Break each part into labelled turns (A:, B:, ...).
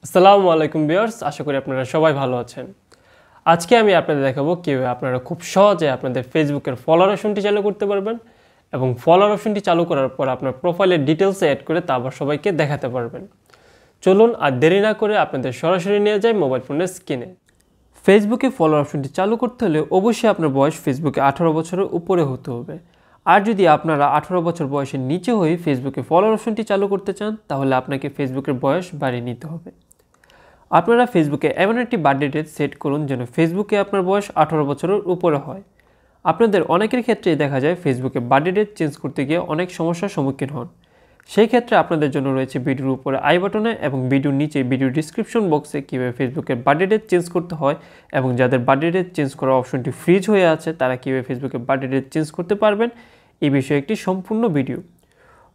A: আসসালামু আলাইকুম ভিউয়ার্স, আশা করি আপনারা সবাই ভালো আছেন। আজকে আমি আপনাদের দেখাবো কিভাবে আপনারা খুব সহজে আপনাদের ফেসবুকের ফলোয়ার অপশনটি চালু করতে পারবেন এবং ফলোয়ার অপশনটি চালু করার পর আপনার প্রোফাইলের ডিটেলসে অ্যাড করে তা আবার সবাইকে দেখাতে পারবেন। চলুন আর দেরি না করে আপনাদের সরাসরি নিয়ে যাই মোবাইল ফোনের স্ক্রিনে। ফেসবুকে ফলোয়ার অপশনটি চালু করতে হলে অবশ্যই আপনার বয়স ফেসবুকে 18 বছরের উপরে হতে হবে। আর যদি আপনারা 18 বছর বয়সের নিচে হয়ে ফেসবুকে ফলোয়ার অপশনটি চালু করতে চান তাহলে আপনাকে ফেসবুকের বয়স বাড়িয়ে নিতে হবে। আপনারা ফেসবুকে এমন একটি বার্থডে ডেট সেট করুন যেন ফেসবুকে আপনার বয়স 18 বছরের উপরে হয়। আপনাদের অনেকের ক্ষেত্রেই দেখা যায় ফেসবুকে বার্থডে ডেট চেঞ্জ করতে গিয়ে অনেক সমস্যার সম্মুখীন হন। সেই ক্ষেত্রে আপনাদের জন্য রয়েছে ভিডিওর উপরে আই বাটনে এবং ভিডিওর নিচে ভিডিও ডিসক্রিপশন বক্সে কীভাবে ফেসবুকের বার্থডে ডেট চেঞ্জ করতে হয় এবং যাদের বার্থডে ডেট চেঞ্জ করার অপশনটি ফ্রিজ হয়ে আছে তারা কীভাবে ফেসবুকে বার্থডে ডেট চেঞ্জ করতে পারবেন এই বিষয়ে একটি সম্পূর্ণ ভিডিও।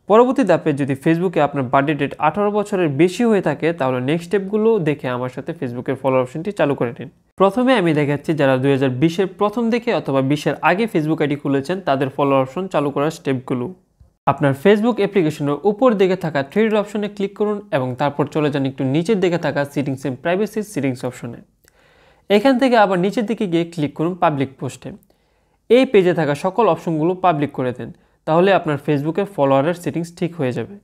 A: পরবর্তী ধাপে যদি ফেসবুকে আপনার বার্থডে ডেট 18 বছরের বেশি হয়ে থাকে তাহলে নেক্সট স্টেপগুলো দেখে আমার সাথে ফেসবুকের ফলোয়ার অপশনটি চালু করে নিন। প্রথমে আমি দেখাচ্ছি যারা 2020-এর প্রথম দিকে অথবা 20-এর আগে ফেসবুক আইডি খুলেছেন তাদের ফলোয়ার অপশন চালু করার স্টেপগুলো। আপনার ফেসবুক অ্যাপ্লিকেশনের উপর দিকে থাকা থ্রি ডট অপশনে ক্লিক করুন এবং তারপর চলে যান একটু নিচের দিকে থাকা সেটিংস এন্ড প্রাইভেসি সেটিংস অপশনে। এখান থেকে আবার নিচের দিকে গিয়ে ক্লিক করুন পাবলিক পোস্টে। এই পেজে থাকা সকল অপশনগুলো পাবলিক করে দেন, তাহলে আপনার ফেসবুকের ফলোয়ারের সেটিংস ঠিক হয়ে যাবে।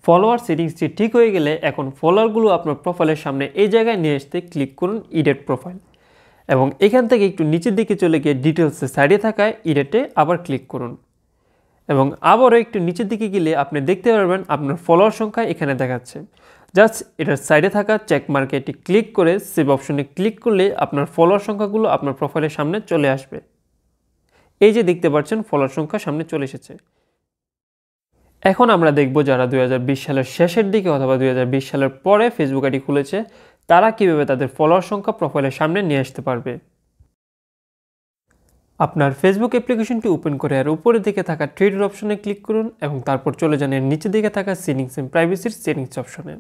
A: ফলোয়ার সেটিংসটি ঠিক হয়ে গেলে এখন ফলোয়ারগুলো আপনার প্রোফাইলের সামনে এই জায়গায় নিয়ে আসতে ক্লিক করুন এডিট প্রোফাইল এবং এখান থেকে একটু নিচের দিকে চলে গিয়ে ডিটেলসে সাইডে থাকায় এডিটে আবার ক্লিক করুন এবং আবারও একটু নিচের দিকে গেলে আপনি দেখতে পারবেন আপনার ফলোয়ার সংখ্যা এখানে দেখাচ্ছে। জাস্ট এটার সাইডে থাকা চেক মার্কে এটি ক্লিক করে সেভ অপশনে ক্লিক করলে আপনার ফলোয়ার সংখ্যাগুলো আপনার প্রোফাইলের সামনে চলে আসবে। এই যে দেখতে পাচ্ছেন ফলোয়ার সংখ্যা সামনে চলে এসেছে। এখন আমরা দেখব যারা 2020 সালের শেষের দিকে অথবা 2020 সালের পরে ফেসবুক আইডি খুলেছে তারা কিভাবে তাদের ফলোয়ার সংখ্যা প্রোফাইলের সামনে নিয়ে আসতে পারবে। আপনার ফেসবুক অ্যাপ্লিকেশনটি ওপেন করে আর উপরের দিকে থাকা থ্রি ডট অপশনে ক্লিক করুন এবং তারপর চলে যান এর নিচের দিকে থাকা সেটিংস এন্ড প্রাইভেসির সেটিংস অপশনে।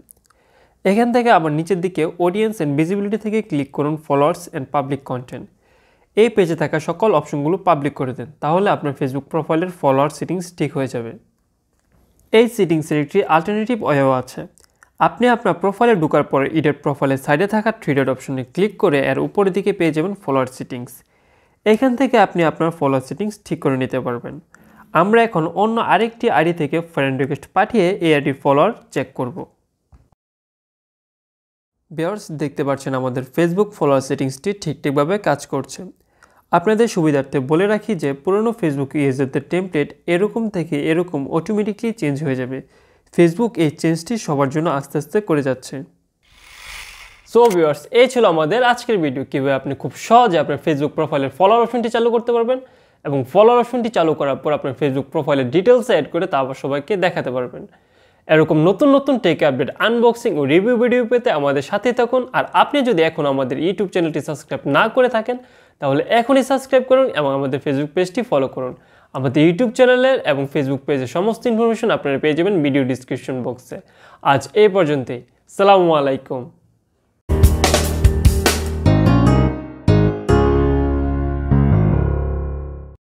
A: এখান থেকে আবার নিচের দিকে অডিয়েন্স এন্ড ভিজিবিলিটি থেকে ক্লিক করুন ফলোয়ার্স এন্ড পাবলিক কন্টেন্ট। এই পেজে থাকা সকল অপশনগুলো পাবলিক করে দেন, তাহলে আপনার ফেসবুক প্রোফাইলের ফলোয়ার সেটিংস ঠিক হয়ে যাবে। এই সেটিংসের একটি অল্টারনেটিভ ওয়েও আছে। আপনি আপনার প্রোফাইলে ঢোকার পরে এডিট প্রোফাইলের সাইডে থাকা থ্রি ডট অপশনে ক্লিক করে এর উপরের দিকে পেয়ে যাবেন ফলোয়ার সেটিংস। এখান থেকে আপনি আপনার ফলোয়ার সেটিংস ঠিক করে নিতে পারবেন। আমরা এখন অন্য আরেকটি আইডি থেকে ফ্রেন্ড রিকোয়েস্ট পাঠিয়ে এই আইডির ফলোয়ার চেক করব। ভিউয়ার্স, দেখতে পাচ্ছেন আমাদের ফেসবুক ফলোয়ার সেটিংসটি ঠিকঠাকভাবে কাজ করছে। আপনাদের সুবিধার্থে বলে রাখি যে পুরনো ফেসবুক ইউজারদের টেমপ্লেট এরকম থেকে এরকম অটোমেটিকলি চেঞ্জ হয়ে যাবে। ফেসবুক এই চেঞ্জটি সবার জন্য আস্তে আস্তে করে যাচ্ছে। সো ভিউয়ার্স, এই ছিল আমাদের আজকের ভিডিও, কীভাবে আপনি খুব সহজে আপনার ফেসবুক প্রোফাইলের ফলোয়ার অপশনটি চালু করতে পারবেন এবং ফলোয়ার অপশনটি চালু করার পর আপনার ফেসবুক প্রোফাইলের ডিটেলসে অ্যাড করে তা আবার সবাইকে দেখাতে পারবেন। এরকম নতুন নতুন টেক আপডেট, আনবক্সিং ও রিভিউ ভিডিও পেতে আমাদের সাথেই থাকুন। আর আপনি যদি এখন আমাদের ইউটিউব চ্যানেলটি সাবস্ক্রাইব না করে থাকেন তাহলে এখনই সাবস্ক্রাইব করুন এবং আমাদের ফেসবুক পেজটি ফলো করুন। আমাদের ইউটিউব চ্যানেলের এবং ফেসবুক পেজের সমস্ত ইনফরমেশন আপনারা পেয়ে যাবেন ভিডিও ডিসক্রিপশন বক্সে। আজ এই পর্যন্তই। আসসালামু আলাইকুম।